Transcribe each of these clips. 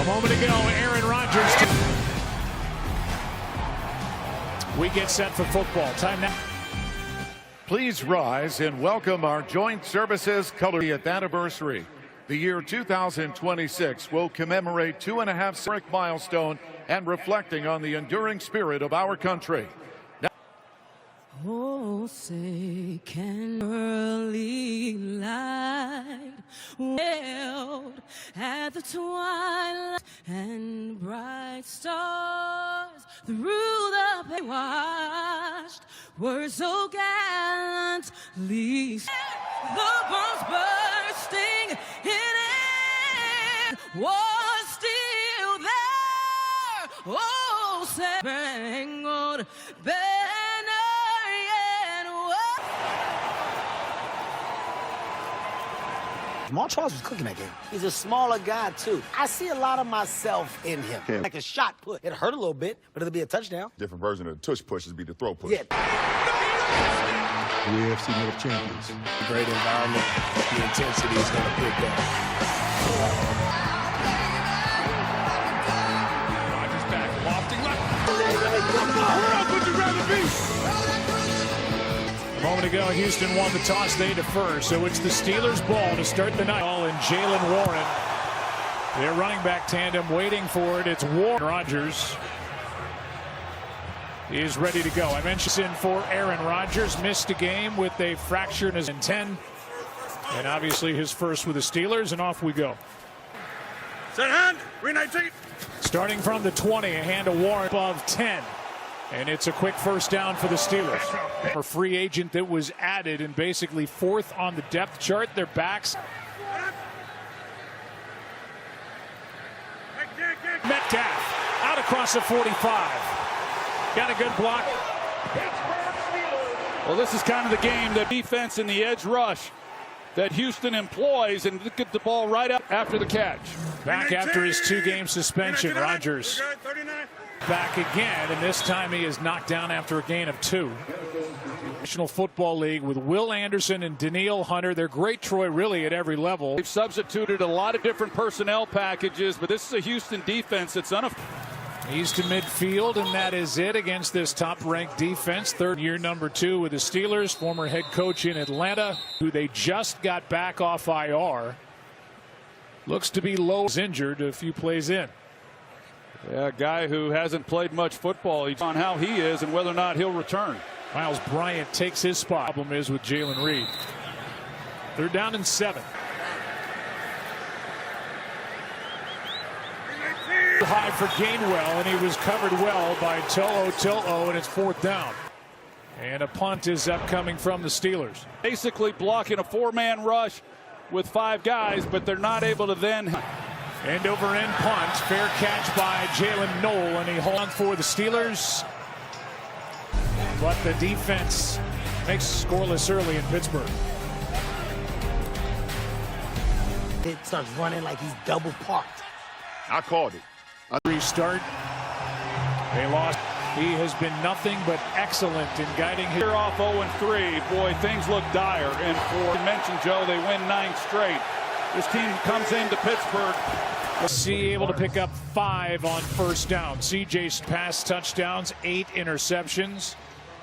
A moment ago, Aaron Rodgers. We get set for football. Time now. Please rise and welcome our joint services color anniversary. The year 2026 will commemorate 2.5 historic milestone and reflecting on the enduring spirit of our country. Oh, say can early light wailed at the twilight and bright stars through the pale washed were so gallantly the bombs bursting in it was still there. Oh, say spangled banner. Jamal Charles was cooking that game. He's a smaller guy, too. I see a lot of myself in him. Okay. Like a shot put. It hurt a little bit, but it'll be a touchdown. Different version of the tush push is be the throw push. Yeah. The AFC North champions. Great environment. The intensity is going to pick up. Rodgers back, lofting left. Where else would you rather be? A moment ago, Houston won the toss. They defer, so it's the Steelers' ball to start the night. And Jalen Warren, their running back tandem, waiting for it. It's Warren. Rodgers is ready to go. I mentioned in for Aaron Rodgers, missed a game with a fracture in his 10, and obviously his first with the Steelers, and off we go. Set hand, green 19. Starting from the 20, a hand to Warren above 10. And it's a quick first down for the Steelers. A free agent that was added and basically fourth on the depth chart. Their backs. Metcalf out across the 45. Got a good block. Well, this is kind of the game, the defense and the edge rush that Houston employs, and get the ball right up after the catch. Back after his 2-game suspension, Rodgers back again, and this time he is knocked down after a gain of 2. National Football League with Will Anderson and Danielle Hunter. They're great, Troy, really at every level. They've substituted a lot of different personnel packages, but this is a Houston defense that's He's to midfield, and that is it against this top-ranked defense. Third year, number 2 with the Steelers. Former head coach in Atlanta, who they just got back off IR. Looks to be low, injured a few plays in. Yeah, a guy who hasn't played much football. He's on how he is and whether or not he'll return. Miles Bryant takes his spot. Problem is with Jalen Reed. 3rd down and 7. High for Gainwell, and he was covered well by To'o, and it's 4th down. And a punt is upcoming from the Steelers. Basically blocking a 4-man rush with 5 guys, but they're not able to then. End over end punt. Fair catch by Jalen Knoll, and he holds on for the Steelers. But the defense makes scoreless early in Pittsburgh. It starts running like he's double parked. I called it. Restart. They lost. He has been nothing but excellent in guiding his. Here off 0-3. Boy, things look dire. And for you mentioned, Joe, they win 9 straight. This team comes into Pittsburgh. C able to pick up 5 on first down. CJ's pass touchdowns, 8 interceptions.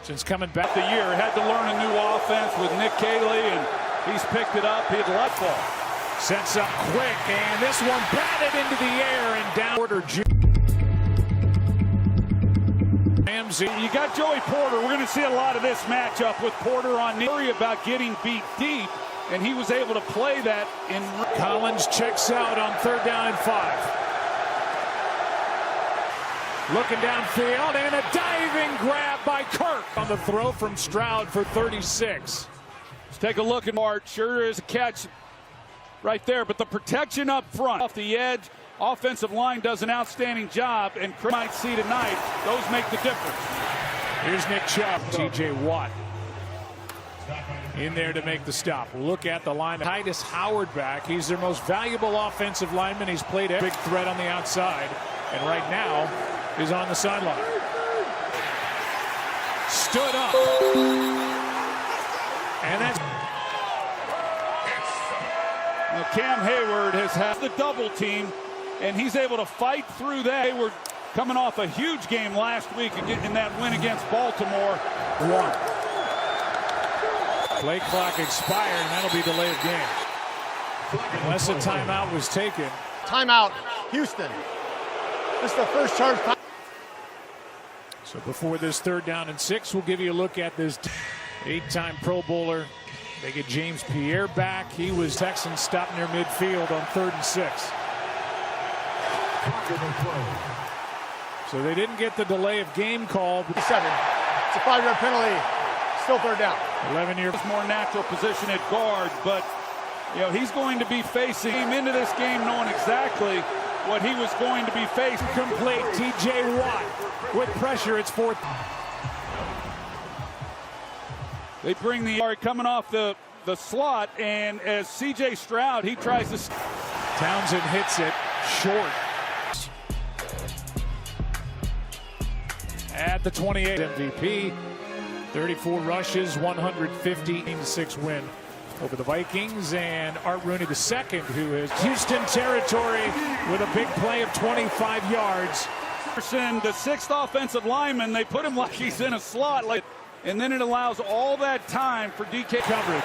Since coming back the year, had to learn a new offense with Nick Caley, and he's picked it up. He'd let ball. Sets up quick, and this one batted into the air and down. Ramsey. You got Joey Porter. We're going to see a lot of this matchup with Porter on worry about getting beat deep, and he was able to play that in. Collins checks out on 3rd down and 5. Looking downfield, and a diving grab by Kirk on the throw from Stroud for 36. Let's take a look at Mart. Sure is a catch right there, but the protection up front, off the edge, offensive line does an outstanding job, and Chris might see tonight, those make the difference. Here's Nick Chubb, T.J. Watt in there to make the stop. Look at the line. Titus Howard back. He's their most valuable offensive lineman. He's played a big threat on the outside, and right now is on the sideline. Stood up. And that's Now Cam Hayward has had the double team and he's able to fight through that. They were coming off a huge game last week in that win against Baltimore. 1. Play clock expired, and that'll be delay of game. Unless a timeout was taken. Timeout, Houston. This is the first charge. So before this 3rd down and 6, we'll give you a look at this 8-time Pro Bowler. They get James Pierre back. He was Texans stopped near midfield on 3rd and 6. So they didn't get the delay of game call. 7. It's a 5-yard penalty. Still 3rd down. 11 years More natural position at guard, but you know he's going to be facing him into this game knowing exactly what he was going to be facing. Complete. T.J. Watt with pressure. It's 4th. They bring the yard coming off the slot, and as C.J. Stroud, he tries to. Townsend hits it short. At the 28, MVP, 34 rushes, 156 win over the Vikings, and Art Rooney II, who is Houston territory with a big play of 25 yards. The 6th offensive lineman, they put him like he's in a slot, and then it allows all that time for DK coverage.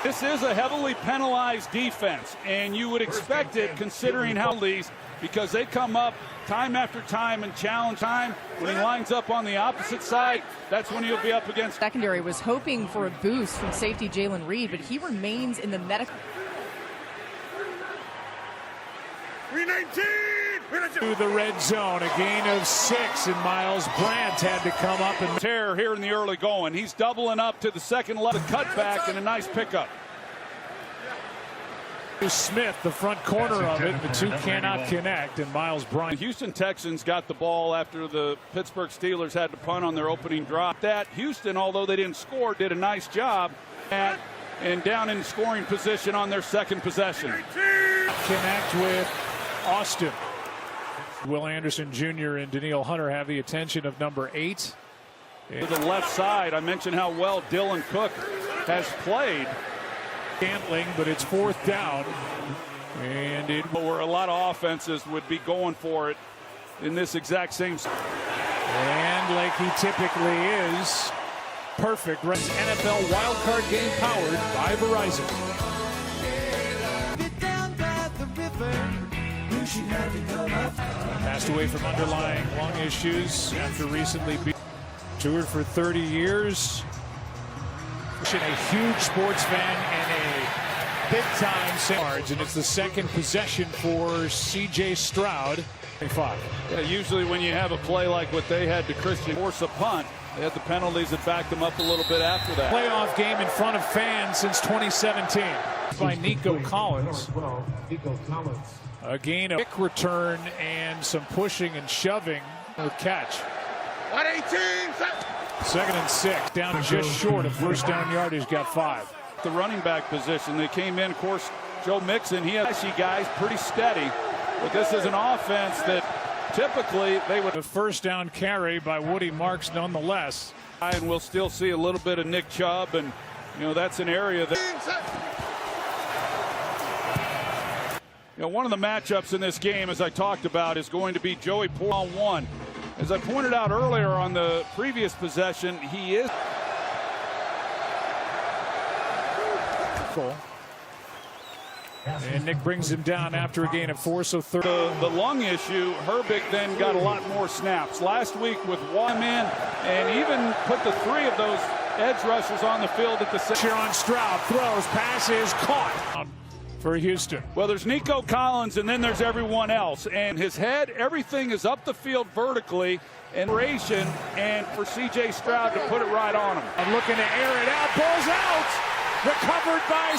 This is a heavily penalized defense, and you would expect it considering how these, because they come up time after time and challenge time. When he lines up on the opposite side, that's when he'll be up against. Secondary was hoping for a boost from safety Jalen Reed, but he remains in the medical. To the red zone, a gain of 6, and Miles Brandt had to come up and tear here in the early going. He's doubling up to the second left, a cutback and a nice pickup. Smith, the front corner of it, the two cannot connect, and Miles Bryant. The Houston Texans got the ball after the Pittsburgh Steelers had to punt on their opening drive. That Houston, although they didn't score, did a nice job and down in scoring position on their second possession. Connect with Austin. Will Anderson Jr. and Daniil Hunter have the attention of number 8. To the left side, I mentioned how well Dylan Cook has played. Scantling, but it's 4th down, and it where a lot of offenses would be going for it in this exact same. And like he typically is, perfect. NFL wildcard game powered by Verizon. Passed away from underlying lung issues after recently being toured for 30 years. A huge sports fan and a big-time yards, and it's the second possession for C.J. Stroud. 5. Yeah, usually when you have a play like what they had to Christian force a punt, they had the penalties that backed them up a little bit after that. Playoff game in front of fans since 2017 by Nico Collins. A gain of kick return and some pushing and shoving with catch. 118. 2nd and 6, down just short of first down yardage, got 5. The running back position, they came in, of course, Joe Mixon, he has guys pretty steady, but this is an offense that typically they would. A first down carry by Woody Marks nonetheless. And we'll still see a little bit of Nick Chubb, and you know that's an area that. You know, one of the matchups in this game, as I talked about, is going to be Joey Porter on 1. As I pointed out earlier on the previous possession, he is. And Nick brings him down after a gain of 4, so third. The lung issue, Herbig then got a lot more snaps. Last week with one in, and even put the 3 of those edge rushers on the field at the same. Here on Stroud, throws, passes, caught for Houston. Well, there's Nico Collins, and then there's everyone else. And his head, everything is up the field vertically, and for C.J. Stroud to put it right on him. I'm looking to air it out, pulls out, recovered by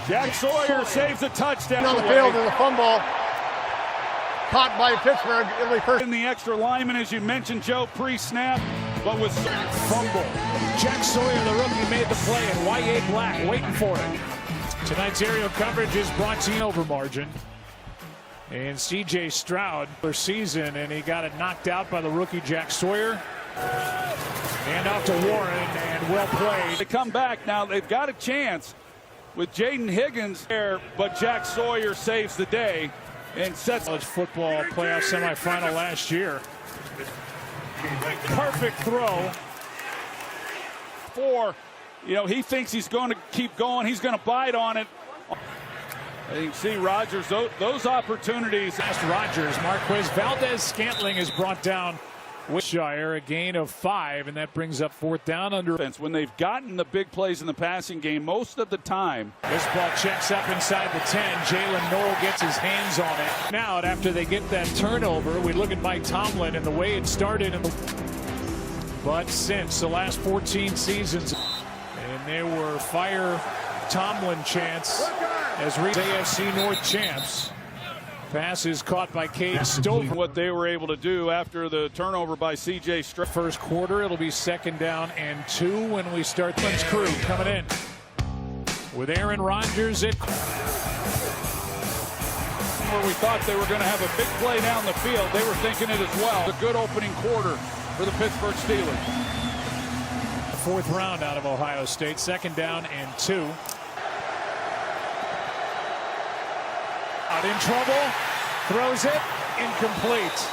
Jack Sawyer saves a touchdown. On the field is a fumble. Caught by Pittsburgh. It'll be first. In the extra lineman, as you mentioned, Joe, pre-snap, but was fumble. Jack Sawyer, the rookie, made the play, and Y.A. Black waiting for it. Tonight's aerial coverage is brought to you over margin. And C.J. Stroud for season, and he got it knocked out by the rookie Jack Sawyer. Hand off to Warren, and well played. They come back now. They've got a chance with Jaden Higgins there, but Jack Sawyer saves the day and sets college football playoff semifinal last year. Perfect throw. He thinks he's going to keep going. He's going to bite on it. And you can see Rodgers, those opportunities. Past Rodgers, Marquez Valdez-Scantling is brought down with Shire, a gain of 5, and that brings up 4th down under. When they've gotten the big plays in the passing game, most of the time. This ball checks up inside the 10. Jalen Noel gets his hands on it. Now, after they get that turnover, we look at Mike Tomlin and the way it started. But since the last 14 seasons, and there were fire Tomlin chants as AFC North champs. Pass is caught by Cade Stover. What they were able to do after the turnover by C.J. Stroud. First quarter, it'll be 2nd down and 2 when we start. Tomlin's crew coming in with Aaron Rodgers at where we thought they were going to have a big play down the field. They were thinking it as well. A good opening quarter for the Pittsburgh Steelers. 4th round out of Ohio State. 2nd down and 2. Out in trouble, throws it, incomplete.